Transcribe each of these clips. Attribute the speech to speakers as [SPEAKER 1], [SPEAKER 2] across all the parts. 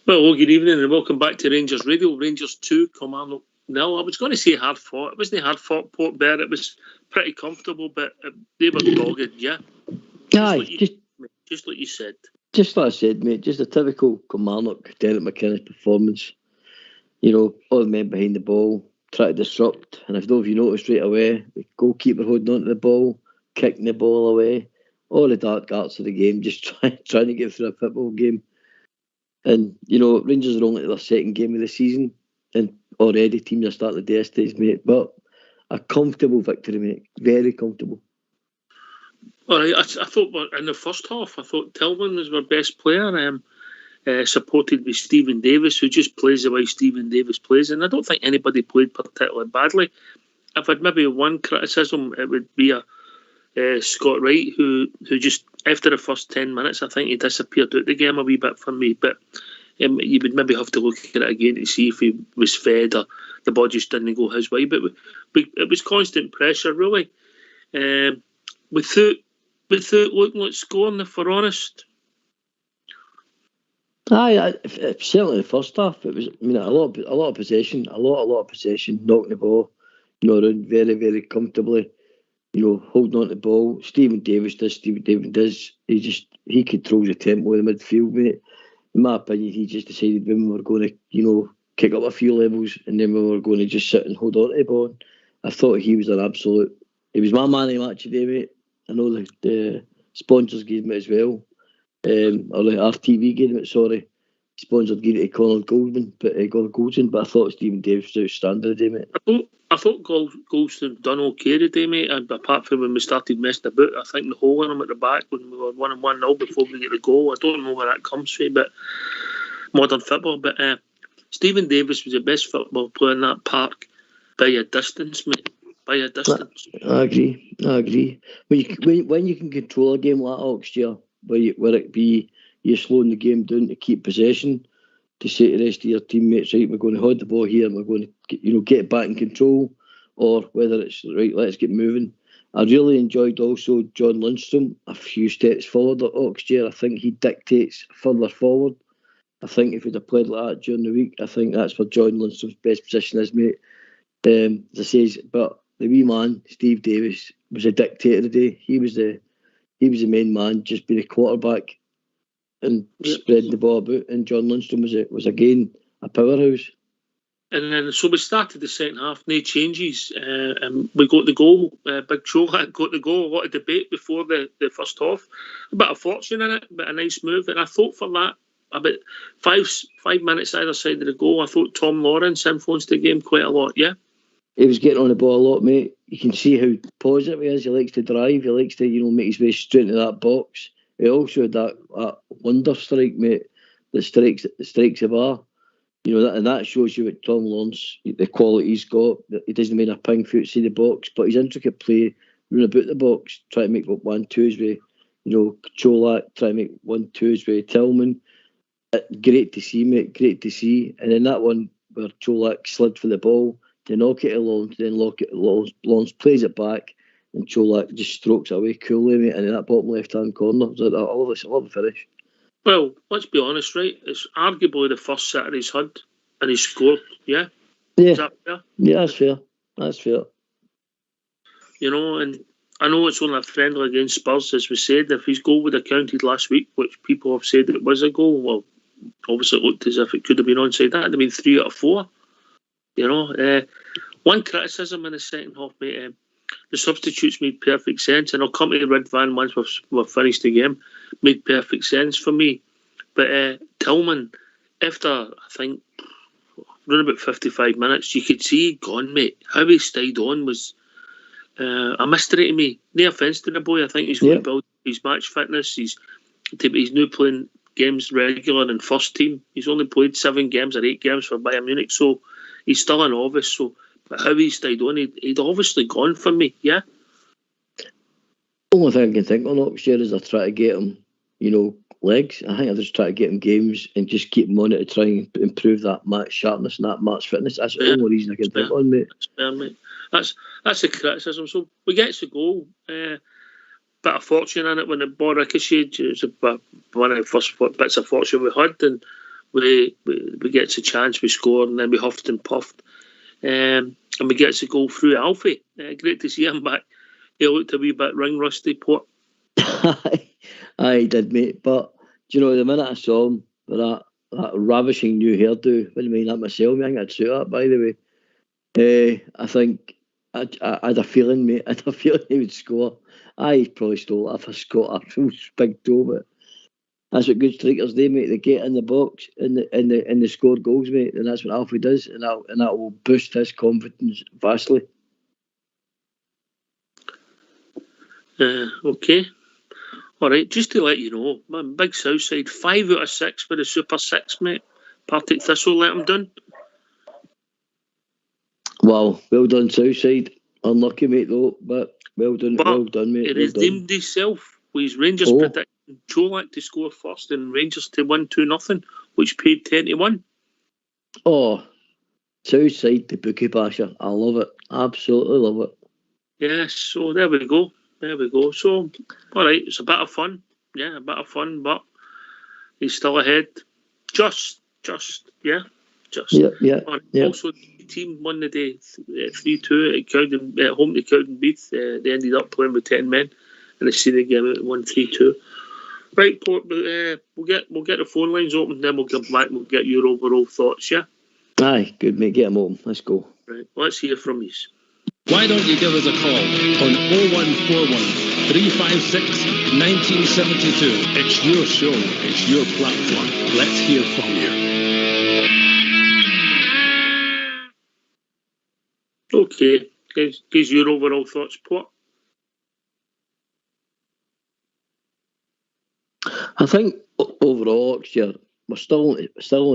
[SPEAKER 1] Well, good evening and welcome back to Rangers Radio. Rangers 2, Kilmarnock 0. I was going to say hard fought. It wasn't hard fought, Port Bear. It was pretty comfortable, but they were dogged, yeah? Just like you said.
[SPEAKER 2] Just like I said, mate, just a typical Kilmarnock, Derek McInnes performance. You know, all the men behind the ball, try to disrupt. And I don't know if you noticed straight away, the goalkeeper holding onto the ball, kicking the ball away. All the dark arts of the game, just trying to get through a football game. And, you know, Rangers are only their second game of the season, and already teams are starting to destinate, mate. But a comfortable victory, mate. Very comfortable.
[SPEAKER 1] All right, I thought in the first half, I thought Tillman was our best player, supported by Stephen Davis, who just plays the way Stephen Davis plays. And I don't think anybody played particularly badly. If I'd maybe one criticism, it would be Scott Wright, who just, after the first 10 minutes, I think he disappeared out the game a wee bit for me. But you would maybe have to look at it again to see if he was fed or the ball just didn't go his way. But it was constant pressure, really. Without looking like scoring, if we're honest.
[SPEAKER 2] Aye, certainly the first half. It was, I mean, a lot of possession, a lot of possession, knocking the ball, you know, around very, very comfortably. You know, holding on to the ball. Stephen Davis does. He controls the tempo in the midfield, mate. In my opinion, he just decided when we were going to, you know, kick up a few levels, and then we were going to just sit and hold on to the ball. I thought he was an absolute. He was my man of the match today, mate. I know the sponsors gave him it as well. Or the RTV gave him it. Sorry, sponsored gave it to Conor Goldman, but I thought Stephen Davis was outstanding today, mate.
[SPEAKER 1] I thought Goldson done okay today, mate. And apart from when we started messing about, I think the hole in him at the back when we were 1-1-0 before we get the goal. I don't know where that comes from, but modern football. But Stephen Davis was the best football player in that park by a distance, mate. By a distance.
[SPEAKER 2] I agree. When you can control a game like Oxford, where it be you're slowing the game down to keep possession, to say to the rest of your teammates, right, we're going to hold the ball here and we're going to get it back in control, or whether it's right, let's get moving. I really enjoyed also John Lundstrom a few steps forward at Oxford. I think he dictates further forward. I think if he'd have played like that during the week, I think that's where John Lundstrom's best position is, mate. As I say, but the wee man, Steve Davis, was a dictator today. He was the main man, just being a quarterback and spreading the ball about. And John Lundstrom was again a powerhouse.
[SPEAKER 1] And then so we started the second half, no changes, and we got the goal. Big Cholak got the goal. A lot of debate before the first half. A bit of fortune in it, but a nice move. And I thought for that, about 5 minutes either side of the goal, I thought Tom Lawrence influenced the game quite a lot, yeah?
[SPEAKER 2] He was getting on the ball a lot, mate. You can see how positive he is. He likes to drive. He likes to, you know, make his way straight into that box. He also had that wonder strike, mate, that strikes the bar. You know, that shows you what Tom Lawrence, the quality he's got. He doesn't mean a ping through to the box, but his intricate play, running about the box, try to make 1-2s with, you know, Cholak, try to make 1-2s with Tillman. Great to see, mate. Great to see. And then that one where Cholak slid for the ball, to knock it along, then Lawrence plays it back, and Cholak just strokes it away coolly, mate, and in that bottom left-hand corner. I love the finish.
[SPEAKER 1] Well, let's be honest, right? It's arguably the first sitter he's had, and he scored, yeah?
[SPEAKER 2] Yeah.
[SPEAKER 1] Is that fair?
[SPEAKER 2] Yeah, that's fair.
[SPEAKER 1] You know, and I know it's only a friendly against Spurs, as we said. If his goal would have counted last week, which people have said it was a goal, well, obviously it looked as if it could have been onside. That would have been 3 out of 4. You know, one criticism in the second half, mate, the substitutes made perfect sense, and I'll come to Ridvan once we've finished the game. Made perfect sense for me. But Tillman, after, I think, around about 55 minutes, you could see he'd gone, mate. How he stayed on was a mystery to me. No offence to the boy, I think he's going to build his match fitness. He's now playing games regular in first team. He's only played 7 games or 8 games for Bayern Munich, so he's still a novice. So, but how he stayed on, he'd obviously gone for me, yeah.
[SPEAKER 2] The only thing I can think of next year is I try to get him, legs. I think I just try to get him games and just keep him on it to try and improve that match sharpness and that match fitness. That's the only reason I can think on, mate.
[SPEAKER 1] That's fair, mate. That's a criticism. So we get the goal. Bit of fortune in it when the ball ricocheted. It was one of the first bits of fortune we had, and we get a chance, we scored, and then we huffed and puffed. And we get the goal through Alfie. Great to see him back. He looked a wee bit ring rusty, Port.
[SPEAKER 2] Aye, he did, mate. But, the minute I saw him with that ravishing new hairdo, wouldn't mind that myself, I think I'd suit that, by the way. I think I had a feeling, mate. I had a feeling he would score. He probably stole it if I scored a big toe, but that's what good strikers do, mate. They get in the box and they score goals, mate, and that's what Alfie does, and that will boost his confidence vastly.
[SPEAKER 1] Okay. All right, just to let you know, my big South side, 5 out of 6 for the Super 6, mate. Partick Thistle let him down.
[SPEAKER 2] Wow, well done, Southside. Unlucky, mate, though, but well done, mate.
[SPEAKER 1] He redeemed himself with his Rangers prediction Colak to score first and Rangers to win 2-0, which paid 10 to 1.
[SPEAKER 2] Oh, Southside, the bookie basher. I love it. Absolutely love it.
[SPEAKER 1] Yes, so there we go. So, all right, it's a bit of fun. Yeah, a bit of fun, but he's still ahead. Just.
[SPEAKER 2] Yeah.
[SPEAKER 1] Also, the team won the day 3-2 at home to Cowdenbeath. They ended up playing with 10 men in the senior game at 1-3-2. Right, Port, we'll get the phone lines open, then we'll come back and we'll get your overall thoughts, yeah?
[SPEAKER 2] Aye, good, mate. Get them open. Let's go.
[SPEAKER 1] Right, let's hear from you.
[SPEAKER 3] Why don't you give us a call on 0141 356 1972? It's your show. It's your platform. Let's hear from you.
[SPEAKER 1] Okay. Gives your overall thoughts, Port?
[SPEAKER 2] I think overall, year, we're still in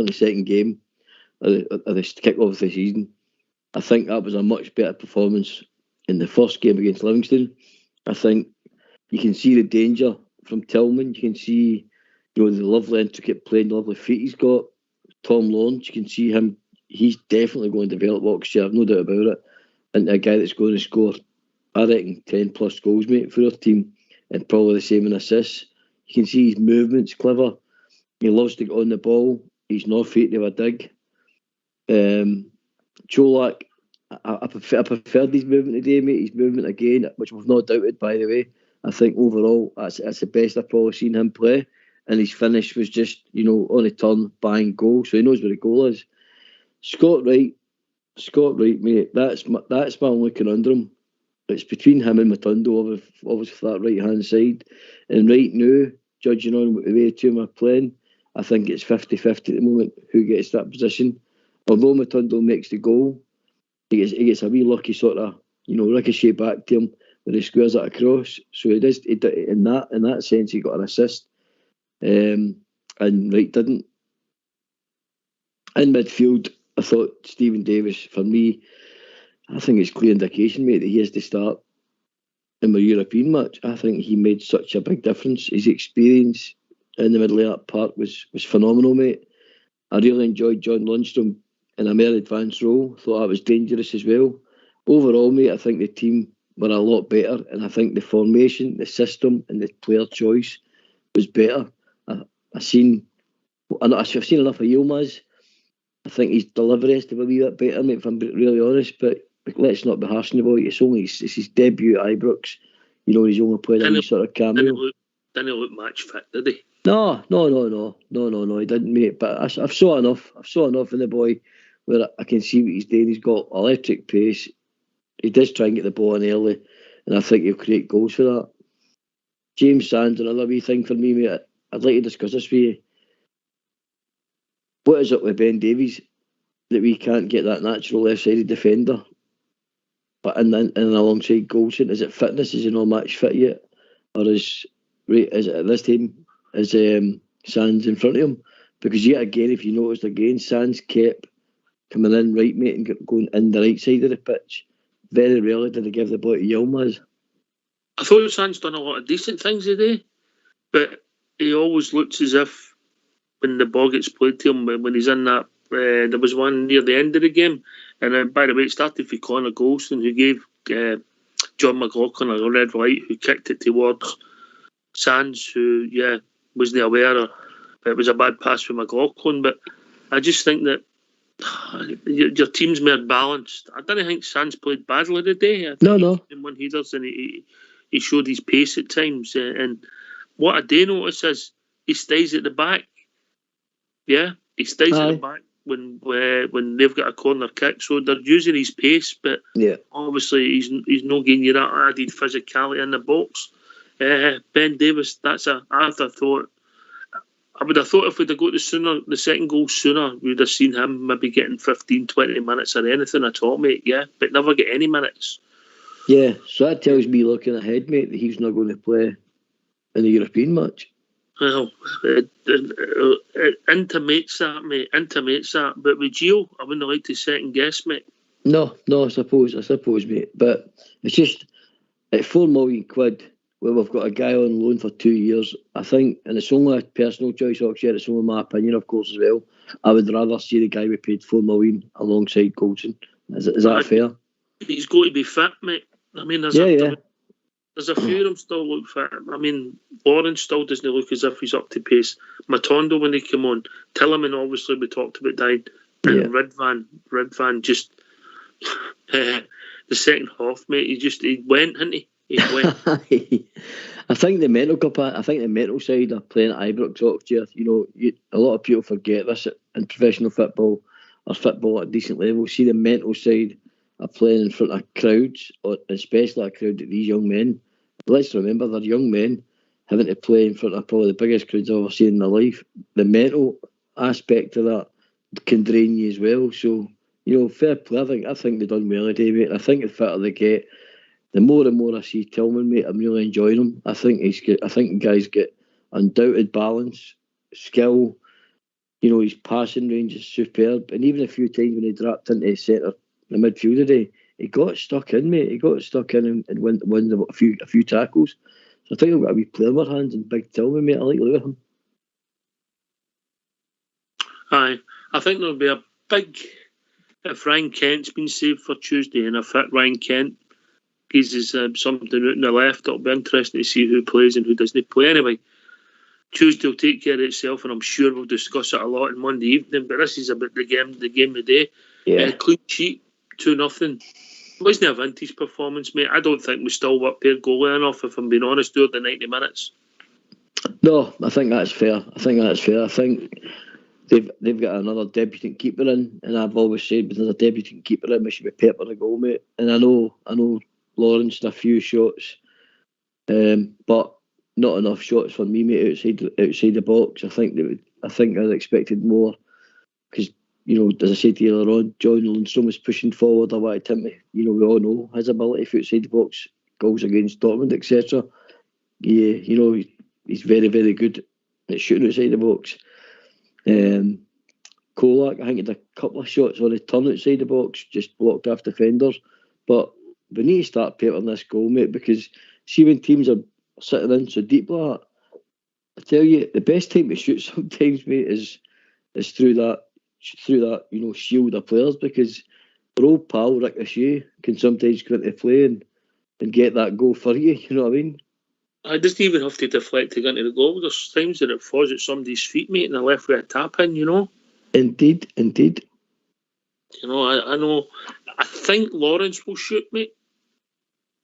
[SPEAKER 2] the second game of the kick-off of the season. I think that was a much better performance in the first game against Livingston. I think you can see the danger from Tillman. You can see, the lovely intricate play and lovely feet he's got. Tom Lawrence, you can see him. He's definitely going to develop Oxford, I've no doubt about it. And a guy that's going to score, I reckon, 10 plus goals, mate, for our team, and probably the same in assists. You can see his movement's clever. He loves to get on the ball. He's not afraid to have a dig. Colak, I preferred his movement today, mate. His movement again, which we've not doubted, by the way. I think overall that's the best I've probably seen him play. And his finish was just, on a turn, bang, goal. So he knows where the goal is. Scott Wright, mate. That's my only conundrum. It's between him and Matundo, obviously for that right hand side. And right now, judging on the way the two of them are playing, I think it's 50-50 at the moment who gets that position. Although Matundo makes the goal, he gets a wee lucky sort of, ricochet back to him when he squares it across. So in that sense, he got an assist. And Wright didn't. In midfield, I thought Stephen Davis, for me, I think it's clear indication, mate, that he has to start in my European match. I think he made such a big difference. His experience in the middle of that park was phenomenal, mate. I really enjoyed John Lundstrom in a more advanced role. Thought that was dangerous as well. Overall, mate, I think the team were a lot better, and I think the formation, the system, and the player choice was better. I've seen enough of Yilmaz. I think his delivery has to be a wee bit better, mate, if I'm really honest. But let's not be harsh on the boy. It's his debut at Ibrox. He's only played a wee sort of cameo.
[SPEAKER 1] Didn't he look match fit, did he?
[SPEAKER 2] No, he didn't, mate. But I've saw enough in the boy where I can see what he's doing. He's got electric pace. He does try and get the ball in early, and I think he'll create goals for that. James Sands, another wee thing for me, mate. I'd like to discuss this with you. What is it with Ben Davies that we can't get that natural left-sided defender? But in alongside Goldson, is it fitness? Is he not match fit yet? Or is it at this time, is Sands in front of him? Because yet again, if you noticed again, Sands kept coming in right, mate, and going in the right side of the pitch. Very rarely did they give the ball to Yilmaz.
[SPEAKER 1] I thought Sands done a lot of decent things today, but he always looks as if when the ball gets played to him, when he's in that, there was one near the end of the game, and by the way, it started with Connor Golston, who gave John McLaughlin a red light, who kicked it towards Sands, who, wasn't aware of it was a bad pass for McLaughlin. But I just think that your team's more balanced. I don't think Sands played badly today. I think
[SPEAKER 2] No.
[SPEAKER 1] When he does, and he showed his pace at times. And what I do notice is he stays at the back. Yeah, he stays at the back when they've got a corner kick. So they're using his pace, but obviously he's not getting you that added physicality in the box. Ben Davis, I would have thought if we'd have got the second goal sooner, we'd have seen him maybe getting 15, 20 minutes or anything at all, mate. Yeah, but never get any minutes.
[SPEAKER 2] Yeah, so that tells me, looking ahead, mate, that he's not going to play in the European match.
[SPEAKER 1] Well, it intimates that, mate. But with Gio, I wouldn't like to second guess, mate.
[SPEAKER 2] No, I suppose, mate. But it's just at £4 million, where we've got a guy on loan for 2 years, I think, and it's only a personal choice, Oxshare, it's only my opinion, of course, as well. I would rather see the guy we paid £4 million alongside Goldson. Is that fair?
[SPEAKER 1] He's got to be fit, mate. I mean, there's a few of them still look fit. I mean, Lawrence still doesn't look as if he's up to pace. Matondo, when he came on, Tillman, obviously, we talked about dying, and Redvan just the second half, mate. He went, didn't he? He went.
[SPEAKER 2] I think the mental side of playing at Ibrox, Oxshare, a lot of people forget this in professional football or football at a decent level. See the mental side of playing in front of crowds, or especially a crowd like these young men. Let's remember, they're young men having to play in front of probably the biggest crowds I've ever seen in their life. The mental aspect of that can drain you as well. So, fair play. I think they've done well today, mate. I think the fitter they get, the more and more I see Tillman, mate, I'm really enjoying him. I think the guy's got undoubted balance, skill. His passing range is superb. And even a few times when he dropped into the centre, the midfield today, he got stuck in, mate. He got stuck in and won a few tackles. So I think I've got a wee player in my hands and big Tillman, mate. I like looking at him.
[SPEAKER 1] Aye, I think there'll be a big, if Ryan Kent's been saved for Tuesday, and if Ryan Kent gives us something out on the left, it'll be interesting to see who plays and who doesn't play. Anyway, Tuesday will take care of itself, and I'm sure we'll discuss it a lot on Monday evening. But this is about the game of the day.
[SPEAKER 2] Yeah.
[SPEAKER 1] Clean sheet, 2-0. It wasn't a vintage performance, mate. I don't think we still up their goalie enough, if I'm being honest, during the 90 minutes.
[SPEAKER 2] No, I think that's fair. I think they've got another debutant keeper in, and I've always said with another debutant keeper in, we should be pepper the goal, mate. And I know Lawrence had a few shots, but not enough shots for me, mate, outside the box. I think I'd expected more, because as I said to you earlier on, John Lundstrom was pushing forward. I wanted him to, we all know his ability for outside the box, goals against Dortmund, etc. Yeah, he's very, very good at shooting outside the box. Kolak, I think, had a couple of shots on his turn outside the box, just blocked off defenders. But we need to start peppering this goal, mate, because see when teams are sitting in so deep like that, I tell you, the best time to shoot sometimes, mate, is through that shield of players, because our old pal Ricochet can sometimes go into play and get that goal for you. You know what I mean?
[SPEAKER 1] I doesn't even have to deflect to get into the goal. There's times that it falls at somebody's feet, mate, and they're left with a tap in.
[SPEAKER 2] Indeed.
[SPEAKER 1] I know. I think Lawrence will shoot, mate.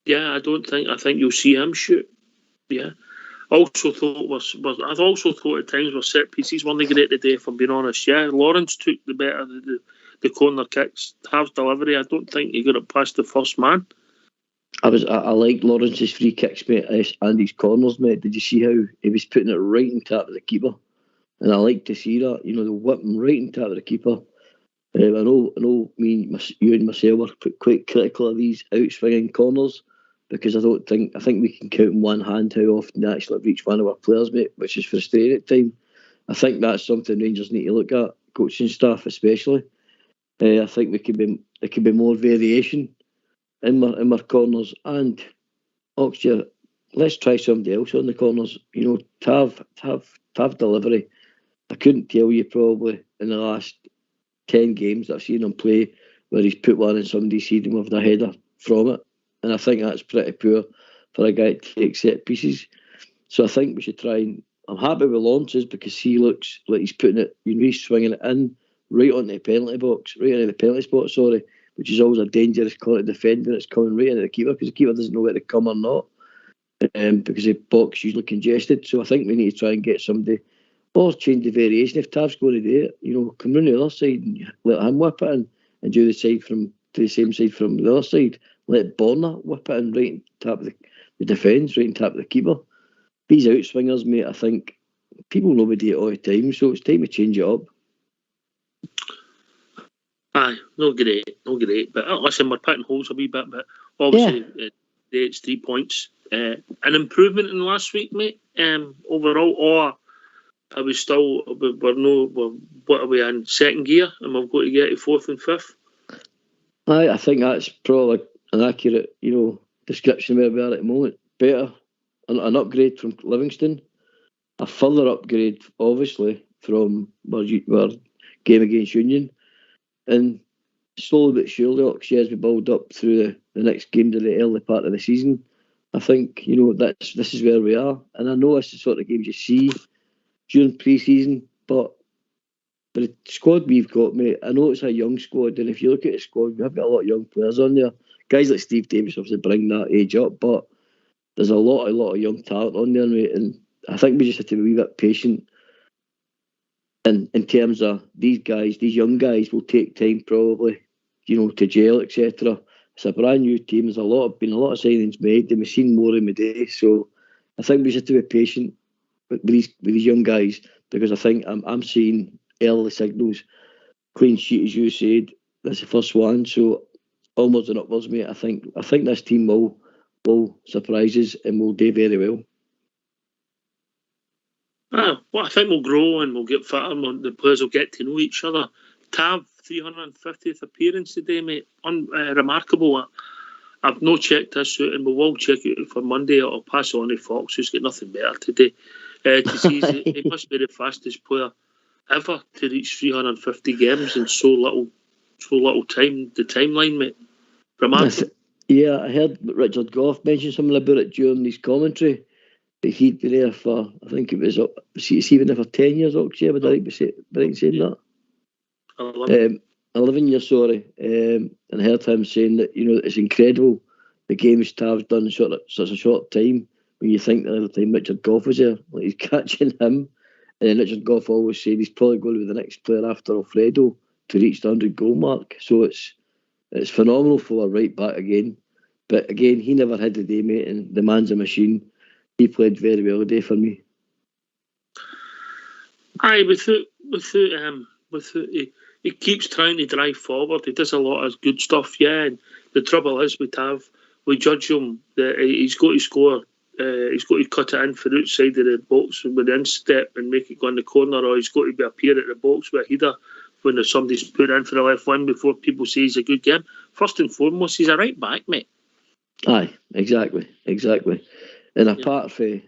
[SPEAKER 1] Yeah, I think you'll see him shoot. Yeah. I also thought at times were set pieces weren't great today, if I'm being honest. Yeah, Lawrence took the better the corner kicks, half delivery. I don't think he got it past the first man.
[SPEAKER 2] I liked Lawrence's free kicks, mate, and his corners, mate. Did you see how he was putting it right in tap of the keeper? And I like to see that, the whipping right in tap of the keeper. I know you and myself were quite critical of these out-swinging corners because I think we can count in one hand how often they actually reach one of our players, mate, which is frustrating at times. I think that's something Rangers need to look at, coaching staff especially. I think there could be more variation in my corners, and Oxford, let's try somebody else on the corners. To have delivery. I couldn't tell you probably in the last 10 games that I've seen him play where he's put one in somebody's head and with a header from it. And I think that's pretty poor for a guy to take set pieces. So I think we should try and... I'm happy with launches because he looks like he's putting it, he's swinging it in right onto the penalty box, right into the penalty spot, which is always a dangerous call to defend when it's coming right into the keeper because the keeper doesn't know where to come or not because the box usually congested. So I think we need to try and get somebody or change the variation. If Tav's going to do it, come round the other side and let him whip it in and do the same side from the other side. Let Borna whip it in right and tap the defence, right and tap the keeper. These outswingers, mate, I think people know we do it all the time, so it's time to change it up.
[SPEAKER 1] Aye, no great. But listen, we're putting holes a wee bit, but obviously it's 3 points. An improvement in last week, mate. Overall, or are we still? What are we in second gear, and we've got to get to fourth and fifth?
[SPEAKER 2] I think that's probably an accurate, description where we are at the moment. Better, an upgrade from Livingston, a further upgrade, obviously, from our game against Union, and slowly but surely, as we build up through the next game to the early part of the season, I think this is where we are, and I know it's the sort of games you see during pre-season, but the squad we've got, mate, I know it's a young squad, and if you look at the squad, we have got a lot of young players on there. Guys like Steve Davis obviously bring that age up, but there's a lot of young talent on there, mate, and I think we just have to be a wee bit patient. And in terms of these guys, these young guys will take time probably, to gel, etc. It's a brand new team. There's been a lot of signings made, and we've seen more in the day. So I think we just have to be patient with these young guys because I think I'm seeing early signals. Clean sheet, as you said, that's the first one. So onwards and upwards, mate. I think this team will surprise us and will do very well.
[SPEAKER 1] Well, I think we'll grow and we'll get fitter and the players will get to know each other. Tav, 350th appearance today, mate. Remarkable. I've no checked this out and we will check it for Monday. I'll pass it on to Fox, who's got nothing better today. To see he must be the fastest player ever to reach 350 games in so little time. The timeline, mate. Remarkable.
[SPEAKER 2] Yeah, I heard Richard Gough mention something about it during his commentary. But he'd been there for, I think it was he been there for 10 years, Oxford, would I right in saying that? 11 years, sorry. And I heard him saying that, it's incredible the games Tav's done in such a short time when you think the other time Richard Gough was there, like he's catching him. And then Richard Gough always said he's probably going to be the next player after Alfredo to reach the 100 goal mark. So it's phenomenal for a right back again. But again, he never had the day, mate, and the man's a machine. He played very well today for me.
[SPEAKER 1] Aye, he keeps trying to drive forward. He does a lot of good stuff, yeah. And the trouble is with Tav, we judge him that he's got to score. He's got to cut it in for the outside of the box with the instep and make it go in the corner, or he's got to appear at the box with a header when somebody's put in for the left wing before people say he's a good game. First and foremost, he's a right back, mate.
[SPEAKER 2] Aye, exactly. And apart from,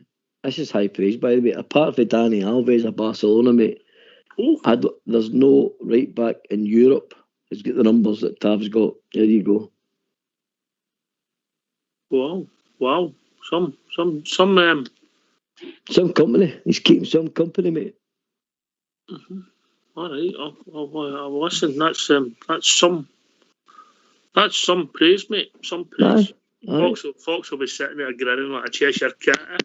[SPEAKER 2] this is high praise by the way, apart from Dani Alves of Barcelona, mate, there's no right back in Europe who's got the numbers that Tav's got. There you go.
[SPEAKER 1] Wow. Some
[SPEAKER 2] company. He's keeping some company, mate.
[SPEAKER 1] Mm-hmm. All right. I'll listen. That's some praise, mate. Some praise. Aye. Fox will be sitting there grinning like a Cheshire cat.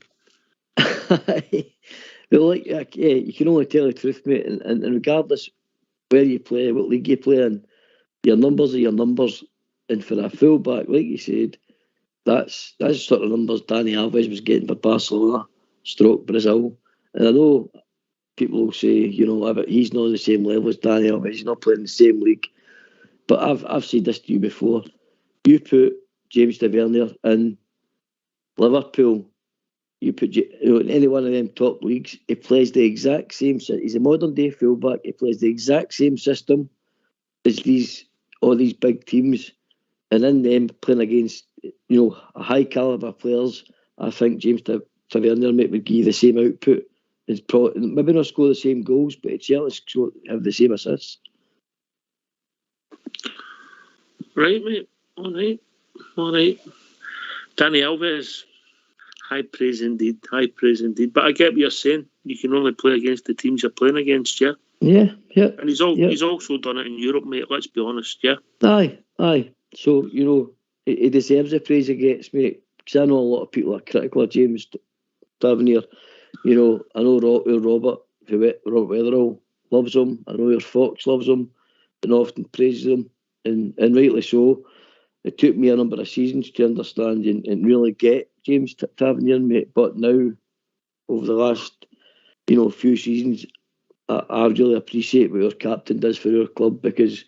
[SPEAKER 2] Well, you can only tell the truth, mate. And regardless where you play, what league you play in, your numbers are your numbers. And for a fullback, like you said, that's the sort of numbers Dani Alves was getting for Barcelona, / Brazil. And I know people will say, you know, he's not on the same level as Daniel, he's not playing in the same league. But I've said this to you before. You put James Tavernier in Liverpool, you put in any one of them top leagues, he plays the exact same. He's a modern day fullback. He plays the exact same system as all these big teams, and in them playing against, you know, high caliber players. I think James Tavernier would give you the same output. It's maybe not score the same goals, but it's certainly have the same assists.
[SPEAKER 1] Right, mate. All right. Danny Alves, high praise indeed. But I get what you're saying. You can only play against the teams you're playing against, yeah?
[SPEAKER 2] Yeah.
[SPEAKER 1] And he's also done it in Europe, mate, let's be honest, yeah?
[SPEAKER 2] Aye. So, you know, he deserves the praise he gets, mate. Because I know a lot of people are critical of James Tavernier. You know, I know Robert Weatherall loves him. I know your Fox loves him and often praises him. And rightly so. It took me a number of seasons to understand and really get James Tavernier, mate. But now, over the last, you know, few seasons, I really appreciate what our captain does for our club, because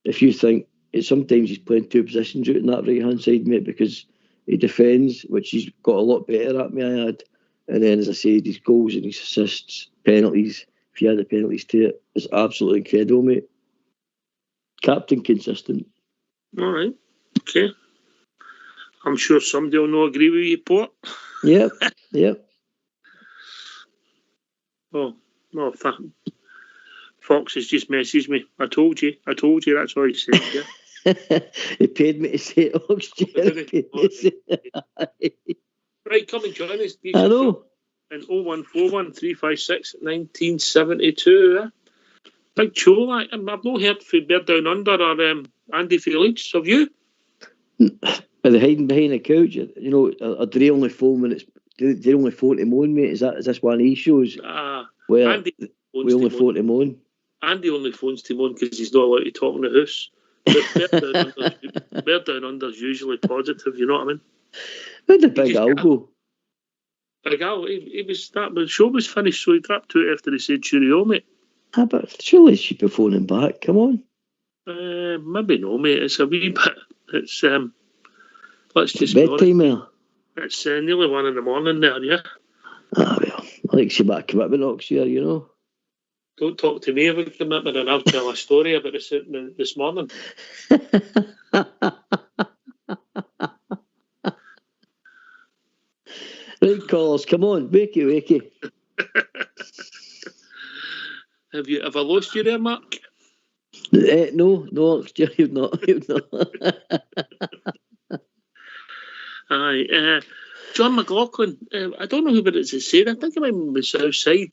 [SPEAKER 2] if you think sometimes he's playing two positions out in that right hand side, mate, because he defends, which he's got a lot better at, may I add. And then, as I said, his goals and his assists, penalties, if you add the penalties to it, is absolutely incredible, mate. Captain consistent.
[SPEAKER 1] All right. Okay. I'm sure somebody will not agree with you, Port.
[SPEAKER 2] Yep.
[SPEAKER 1] Oh, no, Fox has just messaged me. I told you, that's all he said, yeah.
[SPEAKER 2] He paid me to say it,
[SPEAKER 1] Right, come and join us.
[SPEAKER 2] I know.
[SPEAKER 1] In 0141 356 1972. Big show. I've not heard from Bear Down Under or Andy Felix. Have you?
[SPEAKER 2] Are they hiding behind the couch? You know, are they only phone when it's... Do they only phone to moan, mate? Is this one of these shows? Where
[SPEAKER 1] Andy
[SPEAKER 2] we only phone to moan?
[SPEAKER 1] Andy only phones to moan because he's not allowed to talk in the house. But Bear Down Under's usually positive, you know what I mean?
[SPEAKER 2] Where'd the Big Al go?
[SPEAKER 1] Big Al, the show was finished, so he dropped to it after he said cheerio, mate.
[SPEAKER 2] But surely she'd be phoning back, come on.
[SPEAKER 1] Maybe no, mate. It's a wee bit... It's, let's just
[SPEAKER 2] bedtime there.
[SPEAKER 1] It's nearly 1 a.m. there, yeah?
[SPEAKER 2] Well, I think she back commitment next year, you know.
[SPEAKER 1] Don't talk to me about commitment, and I'll tell a story about this morning.
[SPEAKER 2] Right, callers, come on, wakey.
[SPEAKER 1] Have I lost you there, Mark?
[SPEAKER 2] No, you've not.
[SPEAKER 1] Aye. John McLaughlin, I don't know who it is to say. I think it might be Southside.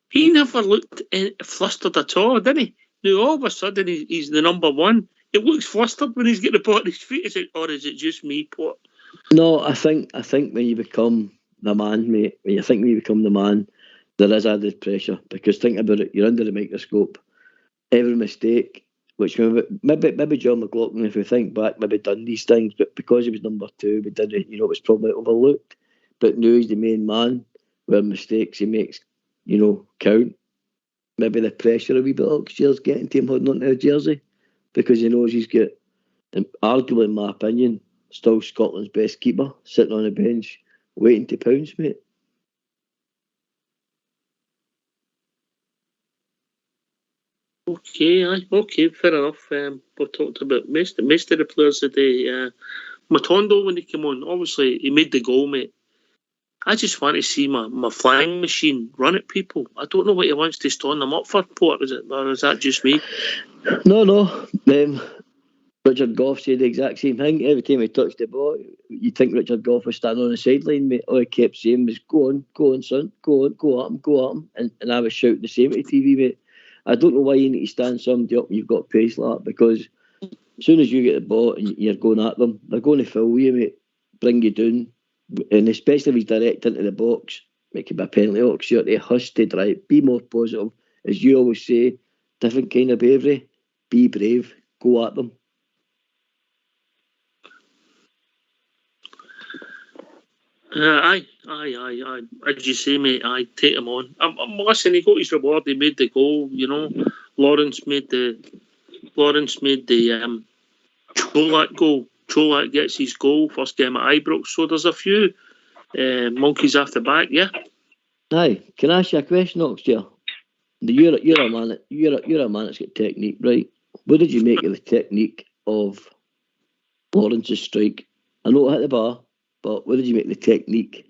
[SPEAKER 1] He never looked flustered at all, didn't he? Now, all of a sudden, he's the number one. It looks flustered when he's getting the ball at his feet. Or is it just me, Port?
[SPEAKER 2] No, I think when you become the man, mate, when you become the man, there is added pressure. Because think about it, you're under the microscope. Every mistake, which maybe John McLaughlin, if we think back, maybe done these things, but because he was number two, we didn't, you know, it was probably overlooked. But now he's the main man, where mistakes he makes, you know, count. Maybe the pressure a wee bit of year's getting to him holding onto a jersey, because he knows he's got, arguably in my opinion, still Scotland's best keeper sitting on the bench waiting to pounce, mate.
[SPEAKER 1] Okay, fair enough. We talked about most of the players today. Matondo, when he came on, obviously he made the goal, mate. I just want to see my flying machine run at people. I don't know what he wants to stone them up for, Port, or is that just me?
[SPEAKER 2] No. Richard Gough said the exact same thing. Every time he touched the ball, you'd think Richard Gough was standing on the sideline, mate. All he kept saying was, go on, son, go at him. And I was shouting the same at the TV, mate. I don't know why you need to stand somebody up when you've got pace like that, because as soon as you get the ball and you're going at them, they're going to foul you, mate, bring you down. And especially if he's direct into the box, it could be a penalty box, he has to drive, be more positive. As you always say, different kind of bravery, be brave, go at them.
[SPEAKER 1] Aye. As you say, mate, I take him on. Listen, he got his reward. He made the goal. You know, Lawrence made the Cholak goal. Cholak gets his goal first game at Ibrox. So there's a few monkeys off the back. Yeah.
[SPEAKER 2] Aye. Can I ask you a question, Oxtail? You're a man. You're a man that's got technique, right? What did you make of the technique of Lawrence's strike? I know it hit the bar, but what did you make of the technique?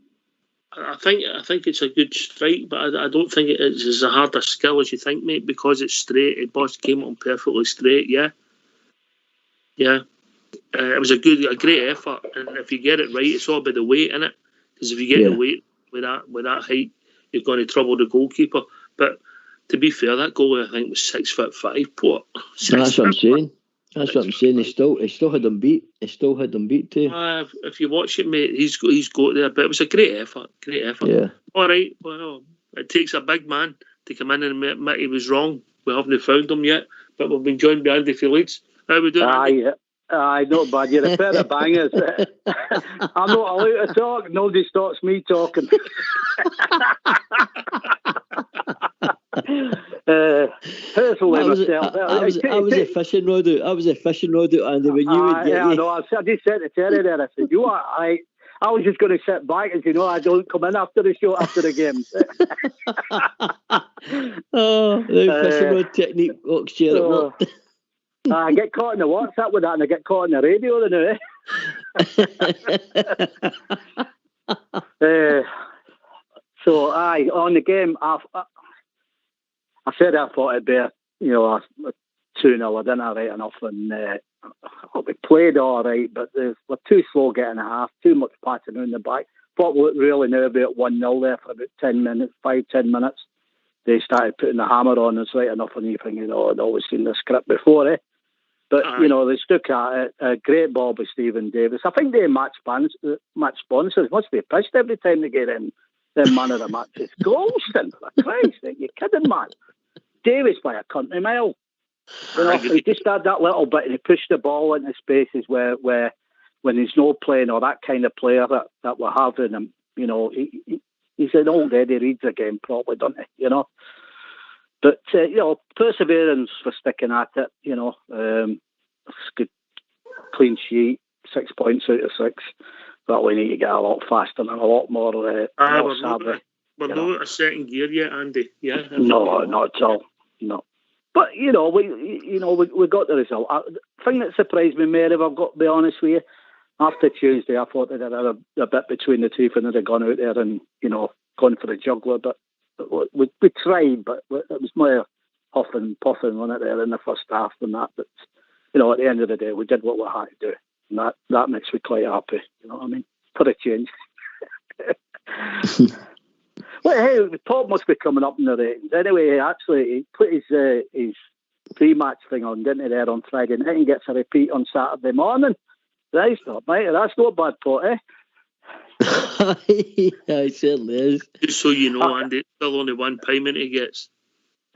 [SPEAKER 1] I think it's a good strike, but I don't think it's as hard a skill as you think, mate, because it's straight. It both came on perfectly straight. Yeah. It was a great effort, and if you get it right, it's all about the weight in it. Because if you get the weight with that height, you're going to trouble the goalkeeper. But to be fair, that goalie I think was 6'5". What?
[SPEAKER 2] That's what I'm saying. He still had them beat. Too.
[SPEAKER 1] If you watch it, mate, he's got there. But it was a great effort. Yeah. All right. Well, it takes a big man to come in and admit he was wrong. We haven't found him yet, but we've been joined by Andy Felix. How we doing?
[SPEAKER 4] Aye, not bad. You're a pair of bangers. I'm not allowed to talk. Nobody stops me talking. Personally, myself.
[SPEAKER 2] I was a fishing rod out, Andy. When you would get
[SPEAKER 4] I know. I just said to Terry there, I said, you are, I was just going to sit back and I don't come in after the show, after the game.
[SPEAKER 2] The fishing rod technique, Oxtail.
[SPEAKER 4] I get caught in the WhatsApp with that, and I get caught on the radio now. So, on the game, I said I thought it'd be a 2-0. I didn't have right enough, and we played all right, but we're too slow getting a half, too much passing in the back. Thought we were really nervy at 1-0 there for about 10 minutes. They started putting the hammer on us right enough, and you think, I'd always seen the script before, But, they stuck at it. A great ball by Stephen Davis. I think they match sponsors must be pissed every time they get in their man of the match. It's Golston, for Christ sake. You're kidding, man. Davis by a country mile. He just had that little bit and he pushed the ball into spaces where when he's not playing or that kind of player that we're having him, he's an old Eddie reads the game properly, doesn't he? But, perseverance for sticking at it, it's good, clean sheet, 6 points out of 6. But we need to get a lot faster and a lot more savvy.
[SPEAKER 1] We're not at a second gear yet, Andy. Yeah.
[SPEAKER 4] No, not at all. No. But, we got the result. The thing that surprised me, Mary, if I've got to be honest with you, after Tuesday, I thought they'd had a bit between the teeth and they'd have gone out there and, gone for the juggler, but we tried, but it was more huffing and puffing on it there in the first half than that. But, at the end of the day, we did what we had to do. And that makes me quite happy. You know what I mean? For a change. Well, hey, the top must be coming up in the ratings. Anyway, actually, he put his pre-match thing on, didn't he, there on Friday night, and gets a repeat on Saturday morning. That's not bad pot,
[SPEAKER 2] It certainly is.
[SPEAKER 1] Just so you know, Andy, it's still only one payment he gets.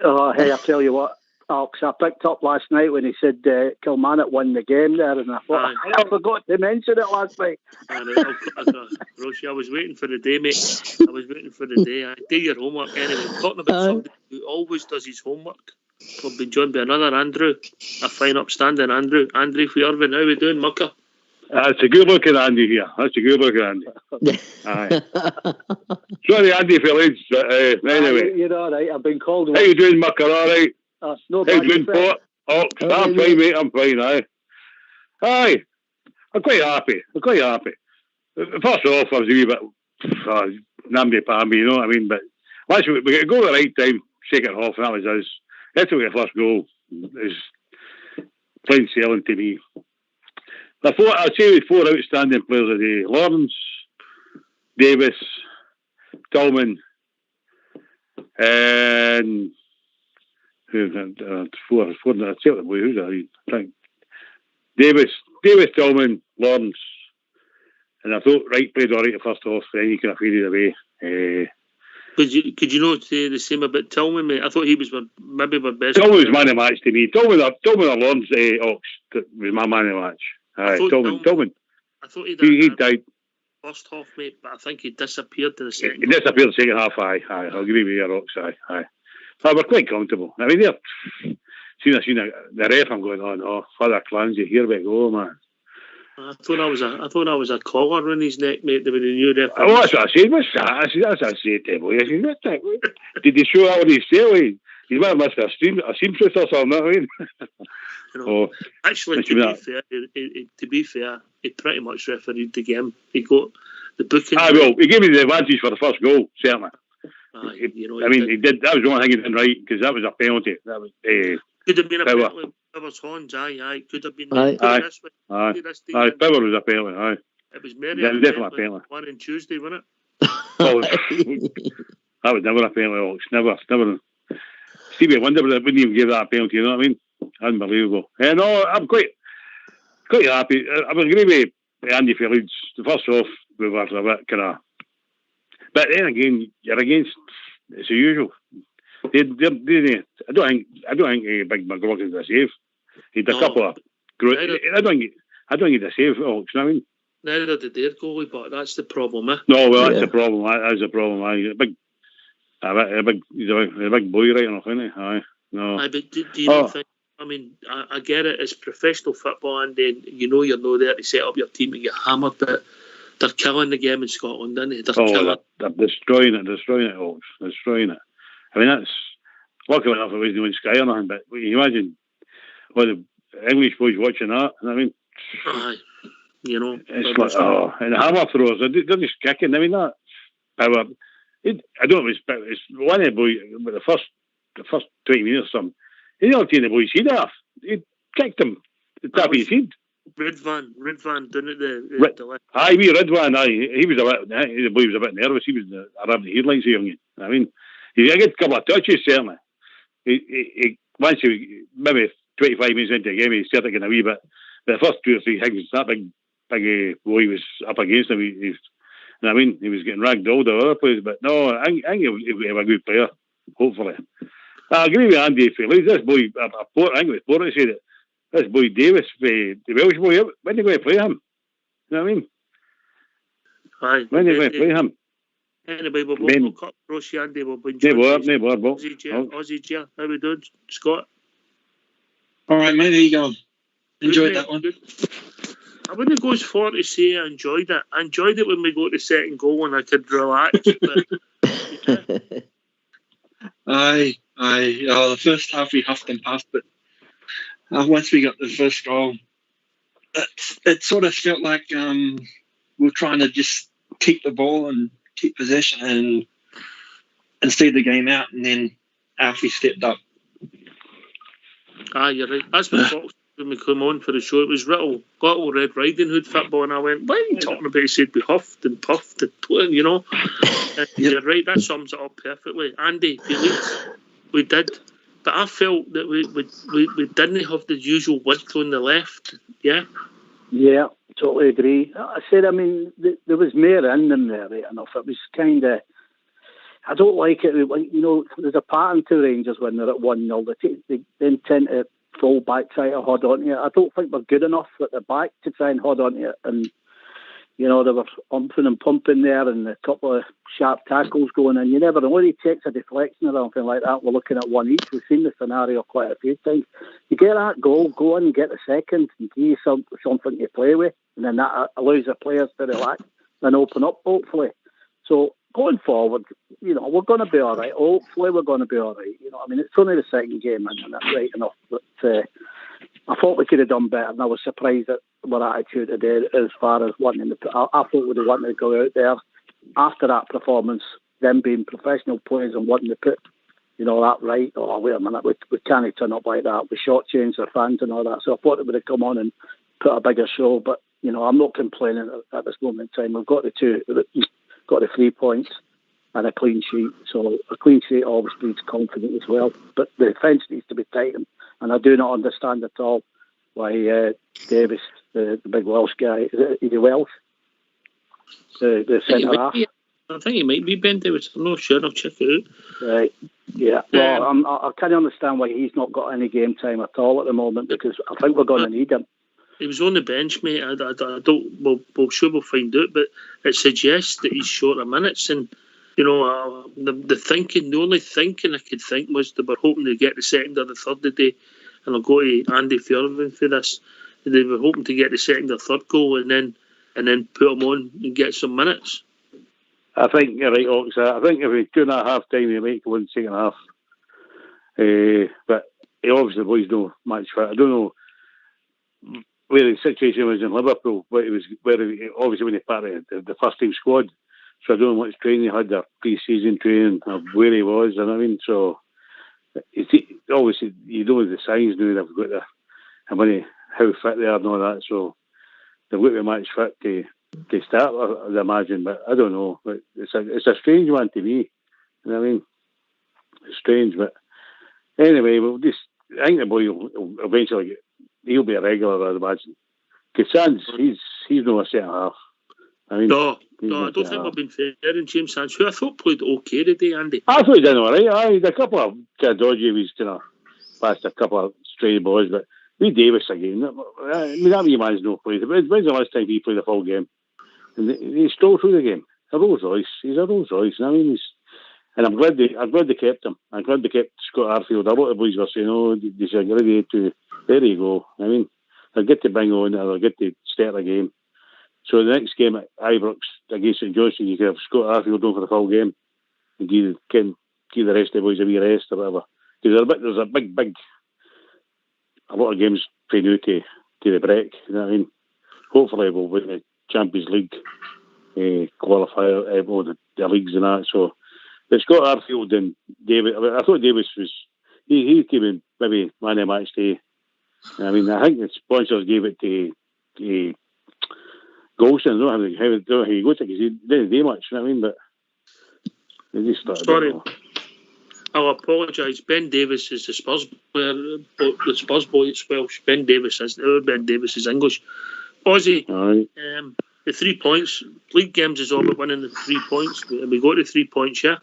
[SPEAKER 4] Oh, hey, I tell you what, Alex, I picked up last night when he said Kilmarnock won the game there, and I thought, I forgot to mention it last night.
[SPEAKER 1] Roshi, I was waiting for the day, mate. I was waiting for the day. Do your homework anyway. Talking about somebody who always does his homework. We've been joined by another Andrew, a fine upstanding Andrew. Andrew Fjorvin, how we doing, mucker?
[SPEAKER 5] That's a good looking Andy here. Aye. Sorry, Andy, for late. Anyway.
[SPEAKER 4] You're all right. I've been called.
[SPEAKER 5] How you doing, mucker? All right?
[SPEAKER 4] No
[SPEAKER 5] how you doing, Port? Oh, I'm fine, mate. I'm fine, aye. I'm quite happy. First off, I was a wee bit namby-pamby, you know what I mean? But last week, we got to go at the right time, shake it off, and that was us. That's what the first goal is plain sailing to me. I'd say with 4 outstanding players today: Lawrence, Davis, Tillman, and four. I'd say the boy who's I think Davis, Tillman, Lawrence, and I thought Wright played all right the first half. Then he kind of faded away.
[SPEAKER 1] Could you not say the same about Tillman, mate? I thought he was maybe my best.
[SPEAKER 5] Tillman was man of the match to me. Tillman or Lawrence, Ox was my man of the match. Tillman.
[SPEAKER 1] I thought
[SPEAKER 5] he died.
[SPEAKER 1] first half, mate, but I think he disappeared in the second.
[SPEAKER 5] He disappeared in the second half. Aye. I agree with you, Rox. Aye. But we're quite comfortable. I mean, seen the ref. I'm going, oh no, Father Clancy, here we go, man.
[SPEAKER 1] I thought I was a collar on his neck, mate. There was a new referee.
[SPEAKER 5] Oh, that's what I said. What's that? That's what I said to him. I said, what's that? Did he show out his tail? He might have missed a seamstress or something. I mean,
[SPEAKER 1] actually, to be fair, he pretty much refereed the game. He got the booking.
[SPEAKER 5] Well, he gave me the advantage for the first goal, certainly. He did. That was the only thing he did right, because that was a penalty. That was
[SPEAKER 1] could have been a penalty. Power's horns, aye. Could have been.
[SPEAKER 5] Aye. Power was a penalty. Aye.
[SPEAKER 1] It was Mary.
[SPEAKER 5] Definitely a penalty.
[SPEAKER 1] One on Tuesday, wasn't
[SPEAKER 5] it? That was never a penalty, Alex. Never. Stevie Wonder wouldn't even give that a penalty. You know what I mean? Unbelievable. No, I'm quite happy. I was agree with Andy for Leeds. The first off, we were a bit kind of. But then again, you're against. It's the usual. I don't think Big McLaughlin's a save. He had a couple of. I don't think he's a save. Oh, you know what I mean?
[SPEAKER 1] Neither did their goalie, but that's the problem, eh?
[SPEAKER 5] No, well, that's the problem. That's the problem. He's a big boy, right enough, isn't he? Aye. No.
[SPEAKER 1] Aye, but do you not think? I mean, I get it. It's professional football, and then you're not there to set up your team and get hammered, but they're killing the game in Scotland, aren't they?
[SPEAKER 5] They're destroying it, all. Destroying it. I mean, that's luckily enough it wasn't on Sky or nothing, but you imagine what the English boys watching that. I mean,
[SPEAKER 1] aye,
[SPEAKER 5] it's like and the hammer throwers, they're just kicking. I mean, that power. I don't know if it's one of the boys, but the first 20 minutes or something. He didn't take the boy's head off. He kicked him, the top of his head.
[SPEAKER 1] Ridvan done it the left.
[SPEAKER 5] Aye, Ridvan, aye. He was the boy was a bit nervous. He was around the headlights, young. I mean, he got a couple of touches, certainly. Once maybe 25 minutes into the game, he started getting a wee bit. But the first 2 or 3 things, that big boy was up against him. I mean, he was getting ragged all the other place. But no, I think he'll be a good player, hopefully. I agree with Andy Phillips. This boy, I think it was Porter said it. This boy Davis, the Welsh boy, when are they going to play him? You know what I mean?
[SPEAKER 1] Aye.
[SPEAKER 5] When are they going to play him?
[SPEAKER 1] Anyway, we'll cut across you, Andy. We'll be Aussie Chair. How we doing, Scott?
[SPEAKER 6] All right, mate. There you go. Enjoyed that one.
[SPEAKER 1] Good. I wouldn't go as far to say I enjoyed it. I enjoyed it when we got the second goal and I could relax. But,
[SPEAKER 6] Aye. The first half we huffed and puffed, but once we got the first goal, it sort of felt like we were trying to just keep the ball and keep possession and see the game out, and then Alfie stepped up.
[SPEAKER 1] Aye, you're right. That's what Fox when we come on for the show. It was little Red Riding Hood football, and I went, "Why are you talking about?" He said, "We huffed and puffed and You're right. That sums it up perfectly, Andy. We did, but I felt that we didn't have the usual width on the left. Yeah.
[SPEAKER 4] Yeah, totally agree. I said, I mean, there was more in them there, right enough. It was kind of, I don't like it. There's a pattern to Rangers when they're at 1-0. They then tend to fall back, try to hold on to it. I don't think we're good enough at the back to try and hold on to it. And, they were umping and pumping there and a couple of sharp tackles going in. You never know. When he takes a deflection or something like that, we're looking at one each. We've seen the scenario quite a few times. You get that goal, go on and get the second and give you something to play with. And then that allows the players to relax and open up, hopefully. So going forward, we're going to be all right. Hopefully we're going to be all right. I mean, it's only the second game and that's right enough. But I thought we could have done better, and I was surprised at our attitude today as far as wanting to. I thought we'd have wanted to go out there after that performance, them being professional players and wanting to put, that right. Oh, wait a minute, we can't turn up like that. We shortchanged our fans and all that. So I thought it would have come on and put a bigger show. But I'm not complaining at this moment in time. We've got the 3 points and a clean sheet. So a clean sheet always breeds confidence as well. But the defence needs to be tightened. And I do not understand at all why Davis, the big Welsh guy, is he Welsh? The centre half.
[SPEAKER 1] I think he might be Ben Davis. I'm not sure. I'll check it out.
[SPEAKER 4] Right. Yeah. Well, I can't understand why he's not got any game time at all at the moment, because I think we're going to need him.
[SPEAKER 1] He was on the bench, mate. I don't. We'll sure we'll find out, but it suggests that he's short of minutes. And you know, the only thinking I could think was they were hoping to get the second or the third today. And I'll go to Andy Fairvin for this. They were hoping to get the second or third goal and then put him on and get some minutes.
[SPEAKER 5] I think you're right, Ox. I think if we 2.5 time, he might go in second half. But he obviously was no match fit. I don't know where the situation was in Liverpool, obviously when he part of the first team squad. So I don't know what training he had, their pre-season training, or where he was, and I mean, so obviously you know the signs now they've got how fit they are and all that, so they've got the match fit to start, I'd imagine, but I don't know. But it's a strange one to me. You know what I mean? It's strange, but anyway, I think the boy will eventually he'll be a regular, I'd imagine. Because Sands, he's not a centre half. I mean,
[SPEAKER 1] no, I don't think we've been fair in James Sands, who I thought played okay today, Andy.
[SPEAKER 5] I thought he did all right. He had a couple of dodgy, he's kind of passed a couple of stray balls, but with Davis again, I mean, that wee man's no played. When's the last time he played a full game? And he stole through the game. A Rolls Royce. He's a Rolls Royce. I mean, and I'm glad they kept him. I'm glad they kept Scott Arfield. A lot of boys were saying, "Oh, they should ready to." There you go. I mean, they'll get to bring on, or they'll get to start the game. So the next game at Ibrox against St Johnstone, you could have Scott Arfield on for the full game and give the rest of the boys a wee rest or whatever. Because there's a lot of games playing out to the break. You know what I mean? Hopefully we'll win the Champions League qualifier, the leagues and that. So it's got Arfield and David. I thought Davis was he came in maybe man of match day. I mean, I think the sponsors gave it to Golson. I don't know how he got it because he didn't do much. You know what I mean? But they just started.
[SPEAKER 1] Sorry, I'll apologise. Ben Davis is the Spurs player, the Spurs boy. It's Welsh. Ben Davis is English. Aussie.
[SPEAKER 5] Right.
[SPEAKER 1] The 3 points. League games is all about winning the 3 points. We got the 3 points, yeah?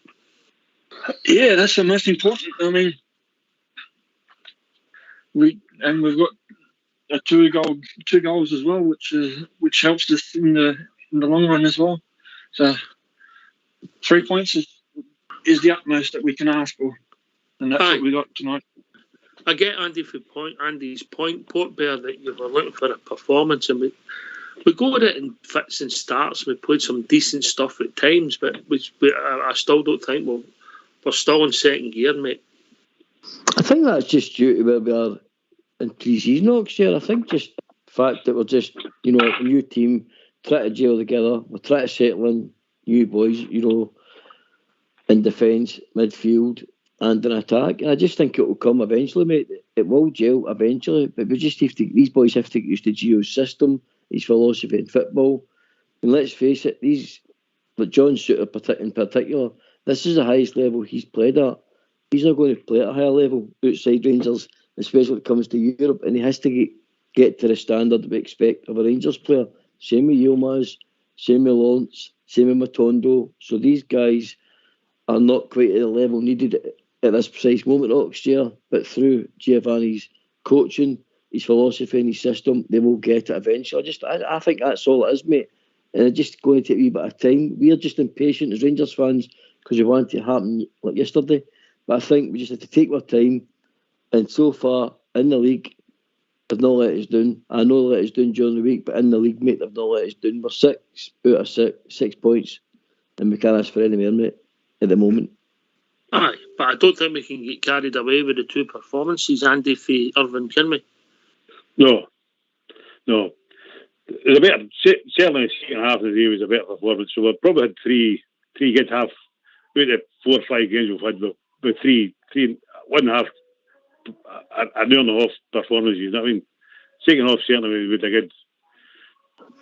[SPEAKER 6] Yeah, that's the most important. I mean, we've got two goals as well, which helps us in the long run as well. So 3 points is the utmost that we can ask for, and that's what we got tonight.
[SPEAKER 1] I get Andy's point, Port Bear, that you were looking for a performance, and we go at it in fits and starts. We played some decent stuff at times, but I still don't think we're still in second gear, mate.
[SPEAKER 2] I think that's just due to where we are in pre-season next year. I think just the fact that we're just, a new team, trying to gel together, we're trying to settle in new boys, in defence, midfield, and in attack. And I just think it will come eventually, mate. It will gel eventually, but these boys have to get used to Gio's system, his philosophy in football. And let's face it, like John Suter in particular, this is the highest level he's played at. He's not going to play at a higher level outside Rangers, especially when it comes to Europe, and he has to get to the standard we expect of a Rangers player. Same with Yilmaz, same with Lawrence, same with Matondo. So these guys are not quite at the level needed at this precise moment next year, but through Giovanni's coaching, his philosophy and his system, they will get it eventually. I think that's all it is, mate. And it's just going to take a wee bit of time. We're just impatient as Rangers fans because we want it to happen like yesterday. But I think we just have to take our time. And so far, in the league, they've not let us down. I know they let us down during the week, but in the league, mate, they've not let us down. We're 6 out of 6 points, and we can't ask for any more, mate, at the moment.
[SPEAKER 1] Aye, but I don't think we can get carried away with the 2 performances, Andy, for Irvine, can we?
[SPEAKER 5] No. Certainly the second half of the day was a better performance. So we've probably had three good half. Out of 4 or 5 games we've had, with 1.5, an hour and a half performances. You know what I mean? Second half certainly we had a good.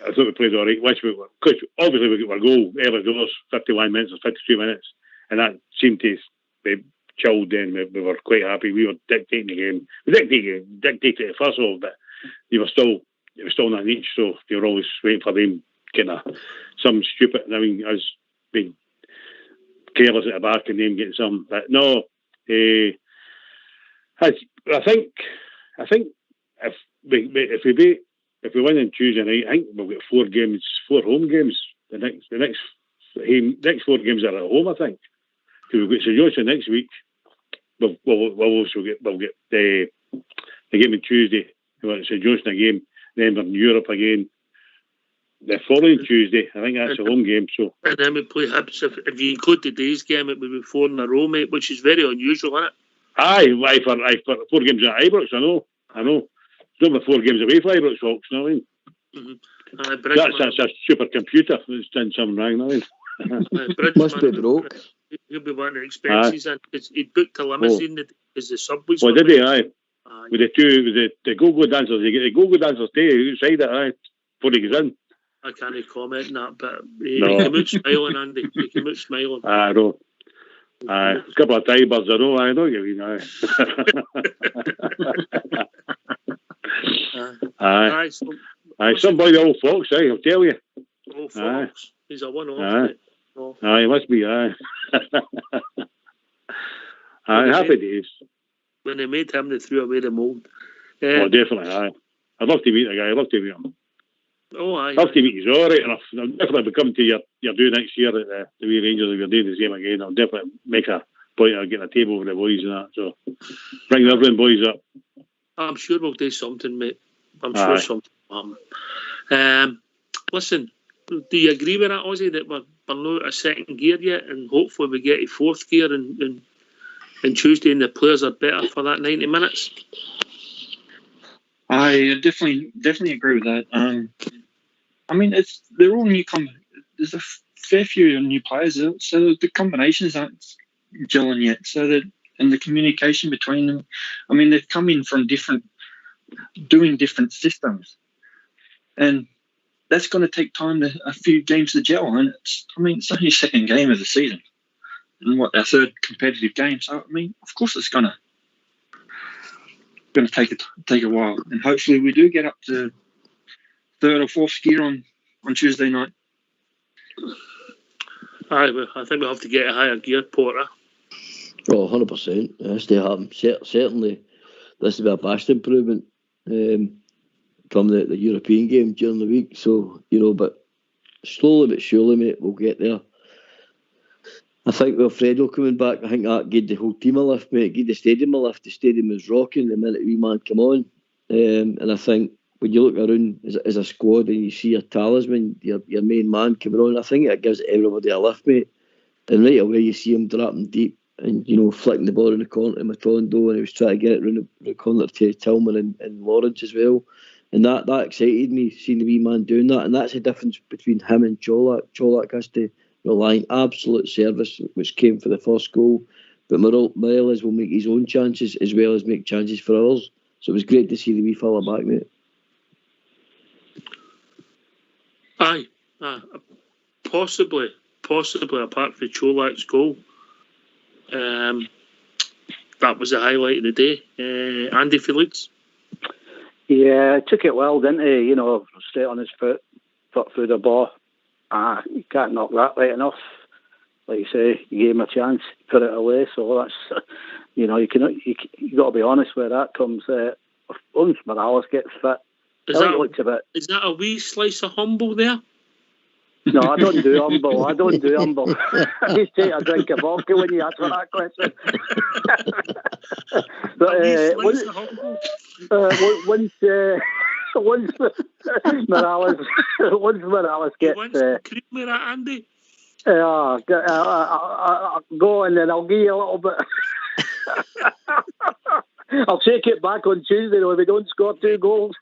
[SPEAKER 5] I thought we played all right. Because obviously we got our goal early doors, 51 minutes or 52 minutes, and that seemed to be chilled. Then we were quite happy. We were dictating the game. We dictated it first of all, but it was still not each. So they were always waiting for them kind of some stupid. I mean, us being careless at the back and them getting some. But no, I think if we beat if we win on Tuesday night, I think we'll get 4 home games. The next 4 games are at home, I think. Because we've got St Johnstone next week. We'll also get the game on Tuesday. We want St Johnstone game. Then we're in Europe again. The following Tuesday, I think that's a home game. So,
[SPEAKER 1] and then we play Hibs. If you include today's game, it would be 4 in a row, mate, which is very unusual, isn't it?
[SPEAKER 5] Aye, for 4 games at Ibrox, I know. It's not 4 games away from Ibrox, folks, you know what I mean?
[SPEAKER 1] Mm-hmm.
[SPEAKER 5] That's a supercomputer. It's done something wrong, you know what I mean?
[SPEAKER 2] Must be broke.
[SPEAKER 1] He'll be wanting expenses, and he'd booked a limousine because the subways.
[SPEAKER 5] Well, did he? Aye. With the go-go dancers, you get the go-go dancers stay outside it, aye, before he goes in.
[SPEAKER 1] I can't comment on that, but he came out smiling, Andy. He came out smiling.
[SPEAKER 5] I know. Aye, a couple of tigers, I know what you mean, aye. Aye. Aye, somebody old folks, aye, I'll tell you.
[SPEAKER 1] Old folks. He's a one-off.
[SPEAKER 5] Aye. Aye, he must be, aye. Aye, happy days.
[SPEAKER 1] When they made him, they threw away the mould.
[SPEAKER 5] Oh, definitely, aye. I'd love to meet the guy, I'd love to meet him.
[SPEAKER 1] Oh, aye.
[SPEAKER 5] I'd love to meet he's all right enough. I'll definitely be coming to your do next year at the wee Rangers if you're doing the same again. I'll definitely make a point of getting a table with the boys and that. So bring the everyone boys up.
[SPEAKER 1] I'm sure we'll do something, mate. I'm sure something will happen. Listen, do you agree with that, Ozzy, that we're not a second gear yet, and hopefully we get a 4th gear and Tuesday and the players are better for that 90 minutes?
[SPEAKER 6] I definitely agree with that. I mean, they're all new. There's a fair few new players, so the combinations aren't gelling yet. So that and the communication between them. I mean, they've come in from doing different systems, and that's going to take time, a few games to gel. And it's only the 2nd game of the season, and our 3rd competitive game. So I mean, of course, it's going to take a while, and hopefully we do get up to 3rd or 4th gear on Tuesday night.
[SPEAKER 1] Aye, I think we'll have to get a higher gear, Porter.
[SPEAKER 2] Oh, 100%. It has to happen. Certainly, this will be a vast improvement from the European game during the week. So, but slowly but surely, mate, we'll get there. I think with Fredo coming back, I think that gave the whole team a lift, mate. Gave the stadium a lift. The stadium was rocking the minute wee man come on. And I think when you look around as a squad and you see your talisman, your main man coming on, I think it gives everybody a lift, mate. And right away you see him dropping deep and, flicking the ball in the corner to Matondo, and he was trying to get it round the corner to Tillman and Lawrence as well. And that excited me, seeing the wee man doing that. And that's the difference between him and Colak. Colak has to rely on absolute service, which came for the first goal. But Morelos will make his own chances as well as make chances for others. So it was great to see the wee fella back, mate.
[SPEAKER 1] Aye. Possibly apart from Cholak's goal. That was the highlight of the day. Andy Felix?
[SPEAKER 4] Yeah, took it well, didn't he? Straight on his foot through the ball. You can't knock that right enough. Like you say, you gave him a chance, put it away. So that's, you got to be honest where that comes. Once Morales gets fit,
[SPEAKER 1] is that a wee slice of humble there?
[SPEAKER 4] No, I don't do humble. I just take a drink of vodka when you answer that question. But once Morales gets
[SPEAKER 1] cream with that, Andy.
[SPEAKER 4] Go on then. I'll give you a little bit. I'll take it back on Tuesday though if we don't score 2 goals.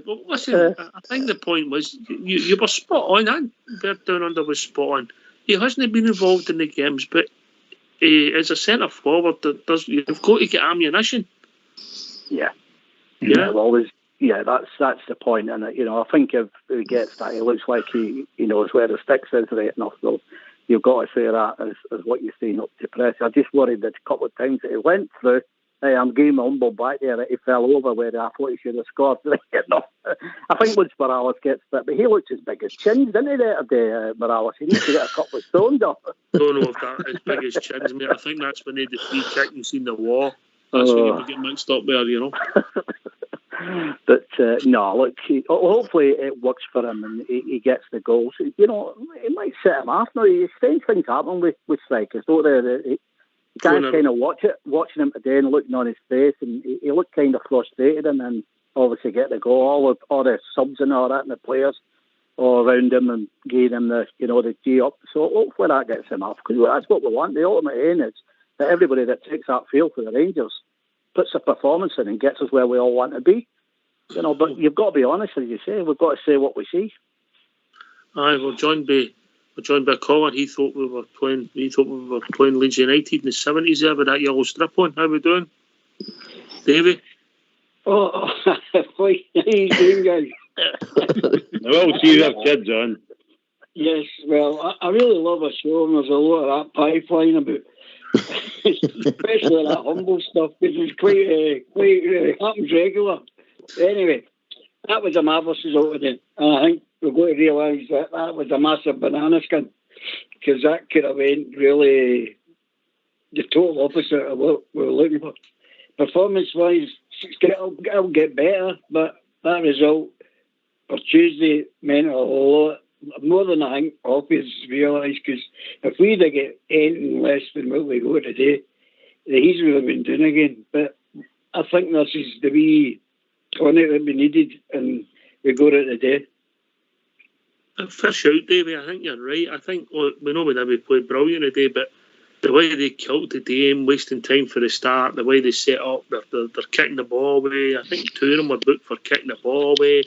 [SPEAKER 1] Well, listen, I think the point was you were spot on, and Bert Down Under was spot on. He hasn't been involved in the games, but as a centre forward, you've got to get ammunition.
[SPEAKER 4] Yeah. Always. Yeah, that's the point, and I think if he gets that, it looks like he knows where the sticks is right enough. So you've got to say that as what you're saying up to press. I just worried that a couple of times that he went through. I'm giving my humble back there that he fell over where I thought he should have scored. I think once Morales gets fit, but he looks as big as chins, didn't he, there today, Morales? He needs to get a couple of stones off.
[SPEAKER 1] I don't know if that's as big as chins, mate. I think that's when he had the free kick and seen the wall. That's when you get mixed up there,
[SPEAKER 4] But no, look, hopefully it works for him and he gets the goals. You know, it might set him off. No, strange things happen with strikers, don't they? You can't kind of watching him today and looking on his face, and he looked kind of frustrated, and then obviously get the goal. All the subs and all that, and the players all around him and gave him the G up. So hopefully that gets him off, because that's what we want. The ultimate aim is that everybody that takes that field for the Rangers puts a performance in and gets us where we all want to be. You know, but you've got to be honest, as you say. We've got to say what we see.
[SPEAKER 1] Aye, we're joined by a caller. He thought we were playing Leeds United in the 70s there with that yellow strip on. How we doing, Davey?
[SPEAKER 7] Oh, how you doing, guys?
[SPEAKER 5] Well, see their kids on.
[SPEAKER 7] Yes, well, I really love a show, and there's a lot of that pipeline about, especially that humble stuff, which is quite happens regular. Anyway, that was a marvellous result today, and I think we've got to realise that was a massive banana skin, because that could have been really the total opposite of what we were looking for. Performance-wise, it'll get better, but that result for Tuesday meant a lot more than I think Hoppy's realised, because if we'd have got anything less than what we got today, he's really been doing again. But I think this is the wee tonic that we needed, and we got it today.
[SPEAKER 1] Fair shout, Davey. I think you're right. I think we know we played brilliant today, but the way they killed the game, wasting time for the start, the way they set up, they're kicking the ball away. I think two of them were booked for kicking the ball away.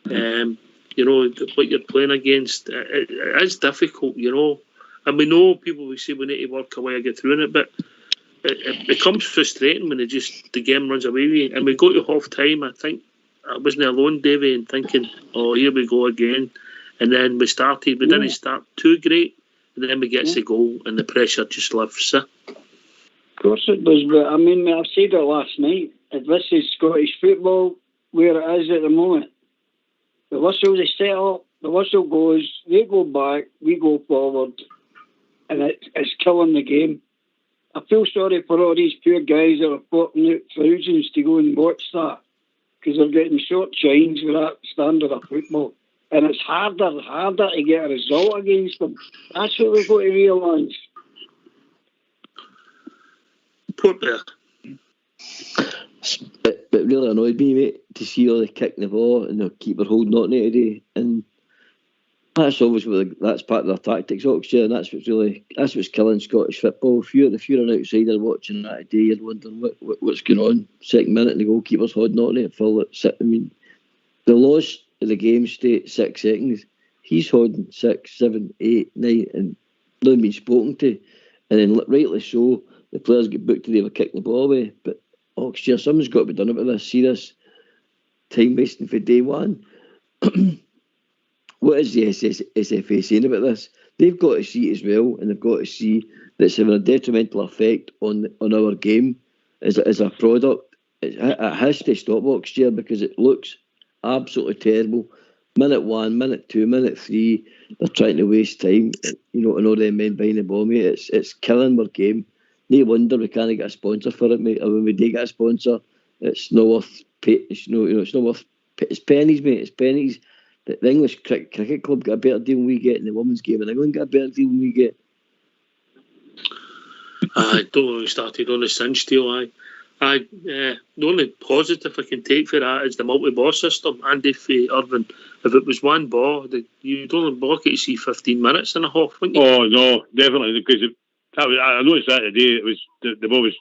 [SPEAKER 1] You know, what you're playing against, it is difficult, you know. And we know people will say we need to work away to get through it, but it becomes frustrating when the game runs away with you. And we go to half time, I think I wasn't alone, Davey, and thinking, oh, here we go again. And then we didn't start too great, and then we get the goal and the pressure just lifts. Of
[SPEAKER 7] course it does, but I mean, I said it last night, if this is Scottish football where it is at the moment, the whistle is set up, the whistle goes, they go back, we go forward, and it's killing the game. I feel sorry for all these poor guys that are forking out thousands to go and watch that, because they're getting short change with that standard of football. And it's harder to get a result against them. That's what we've got to realise.
[SPEAKER 1] Poor Bear.
[SPEAKER 2] It really annoyed me, mate, to see all the kicking the ball and the keeper holding on to it today. And that's obviously that's part of their tactics, Oxford, and that's what's killing Scottish football. If you're an outsider watching that today, you're wondering what's going on. Second minute, and the goalkeeper's holding on to it. I mean, the loss of the game stayed 6 seconds. He's holding 6, 7, 8, 9, and not been spoken to. And then, rightly so, the players get booked today for kicking the ball away. But Oxford, something's got to be done about this. See this time wasting for day one. What is the SFA saying about this? They've got to see it as well, and they've got to see that it's having a detrimental effect on our game as a product. It has to stop, Oxford, because it looks absolutely terrible. Minute 1, minute 2, minute 3, they're trying to waste time, you know, and all them men behind the ball, mate. It's killing our game. No wonder we can't get a sponsor for it, mate. Or when we do get a sponsor, it's not worth it's not worth. It's pennies, mate. It's pennies. The English cricket club got a better deal than we get, and the women's game in England got a better deal than we get.
[SPEAKER 1] I don't know who started on the cinch deal. The only positive I can take for that is the multi-ball system. And if Irvin, if it was one ball, you'd only block it to see 15 minutes and a half, wouldn't you?
[SPEAKER 5] Oh no, definitely, because I noticed that today. It was the ball was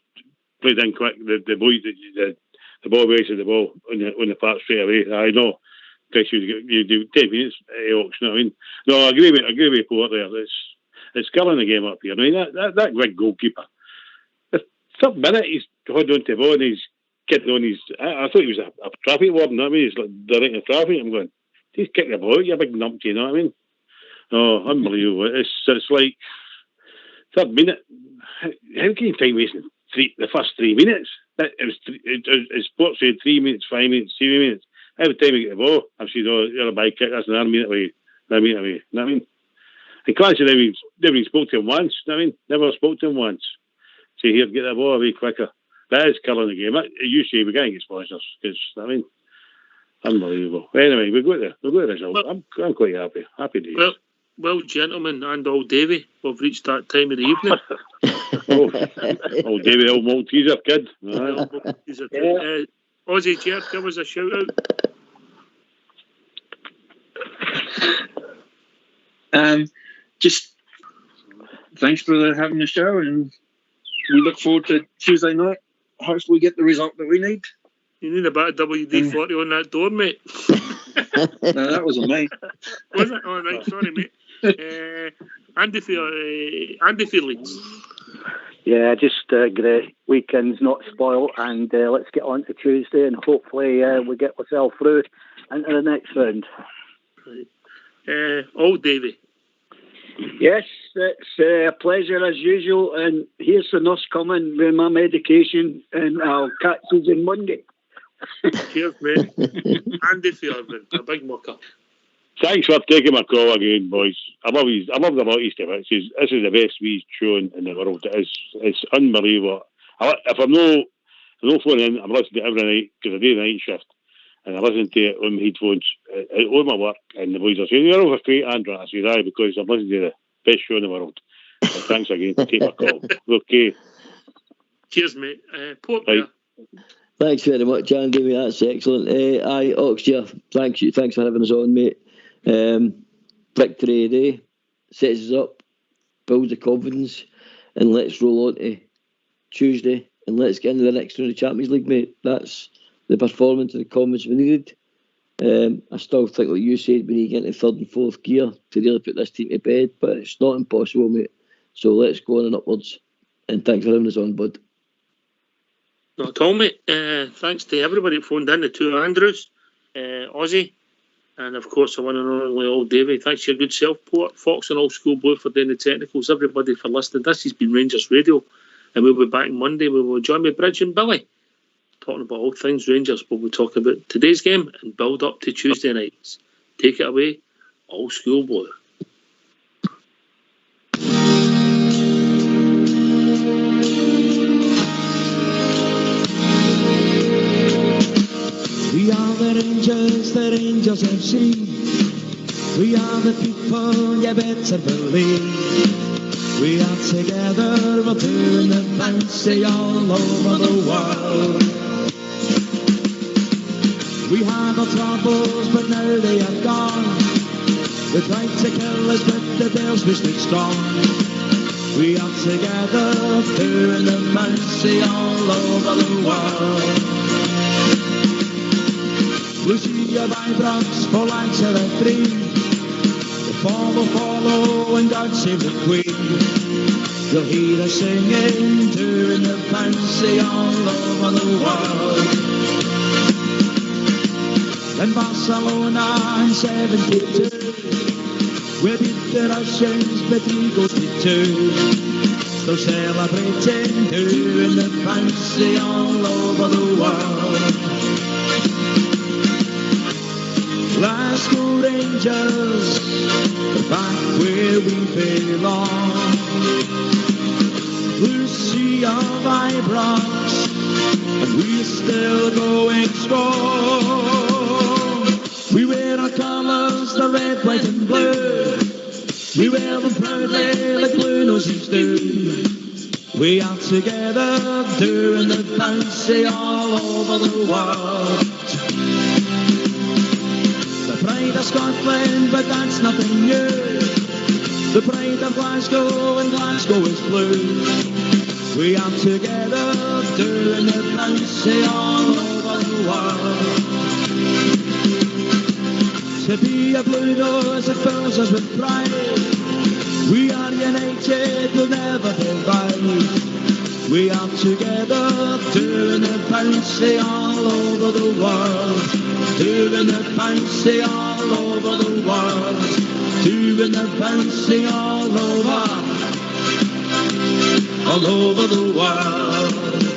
[SPEAKER 5] played in quick. The boys, the ball wasted the ball on the part straight away. I know. You do 10 minutes auction. You know what I mean? No, I agree with Port there. It's killing the game up here. I mean that big goalkeeper. The third minute he's holding on to the ball and he's getting on his. I thought he was a traffic warden. I mean, he's like directing traffic. I'm going, he's kicking the ball. You big numpty. You know what I mean? Oh, unbelievable! It's like third minute. How can you time wasting the first 3 minutes? It's Sport said 3 minutes, 5 minutes, 7 minutes. Every time we get the ball, I'm saying, oh, you're a bad kick, that's another minute away. You know what I mean? And Clancy never even spoke to him once. You know what I mean? Never spoke to him once. Say, here, get the ball away quicker. That is killing the game. You say we can't get sponsors, because, I mean, Unbelievable. Anyway, we got the result. I'm quite happy. Happy days.
[SPEAKER 1] Well, gentlemen, and old Davy, we've reached that time of the evening.
[SPEAKER 5] Old Davy, old Malteser kid.
[SPEAKER 1] Aussie Jer, give us a shout
[SPEAKER 6] out. Just thanks for having the show, and we look forward to Tuesday night. Hopefully, we get the result that we need.
[SPEAKER 1] You need a bit of WD-40 on that door, mate.
[SPEAKER 6] No, that wasn't me.
[SPEAKER 1] Was it? Oh, right, sorry, mate. Andy for Leeds.
[SPEAKER 4] Yeah, just great. Weekend's not spoiled, and let's get on to Tuesday, and hopefully we get ourselves through into the next round.
[SPEAKER 1] Right. Old Davy.
[SPEAKER 7] Yes, it's a pleasure as usual, and here's the nurse coming with my medication, and I'll catch you on Monday.
[SPEAKER 1] Cheers, mate. Andy Fairbairn, a big mucker.
[SPEAKER 5] Thanks for taking my call again, boys. I love the Easter bit. This is the best we've shown in the world. It's unbelievable. If I'm no phoning in, I'm listening to it every night because I do the night shift, and I listen to it on my headphones on my work, and the boys are saying, "You're over great, Andrew." I say, "Aye, because I'm listening to the best show in the world." So thanks again for taking my call. Okay.
[SPEAKER 1] Cheers, mate. Port
[SPEAKER 5] right.
[SPEAKER 2] Thanks very much, Andy. That's excellent. Aye, Oxshire, thanks for having us on, mate. Victory today sets us up, builds the confidence, and let's roll on to Tuesday and let's get into the next round of the Champions League, mate. That's the performance and the confidence we needed. I still think, like you said, we need to get into third and fourth gear to really put this team to bed, but it's not impossible, mate. So let's go on and upwards. And thanks for having us on, bud.
[SPEAKER 1] Not at all, mate. Thanks to everybody that phoned in, the two Andrews, Aussie, and of course the one and only old Davy. Thanks to your good self, Port, Fox and Old School Blue for doing the technicals. Everybody for listening. This has been Rangers Radio, and we'll be back Monday. We will join with Bridge and Billy, talking about all things Rangers, but we'll talk about today's game and build up to Tuesday nights. Take it away, Old School Blue.
[SPEAKER 8] We are the Rangers FC. We are the people, you better believe. We are together, we're doing the fancy all over the world. We had our troubles, but now they are gone. They tried to kill us, but the Bears we stood strong. We are together, doing the fancy all over the world. Lucia Vibrox for lights of the three. The follow, and God save the Queen. You'll hear us singing, doing the fancy all over the world. In Barcelona in 72, we beat the Russians, but Eagles did too. Still celebrating, doing the fancy all over the world. Glasgow Rangers, we're back where we belong. Lucia Vibrox, and we're still going strong. We wear our colours, the red, white and blue. We wear them proudly like blue noses do. We are together, doing the fancy all over the world. Pride of Scotland, but that's nothing new. The pride of Glasgow, and Glasgow is blue. We are together, doing the fancy all over the world. To be a blue nose, it fills us with pride. We are united, we'll never divide. We are together, doing the fancy all over the world. Doing the fancy all over the world. Doing the fancy all over the world.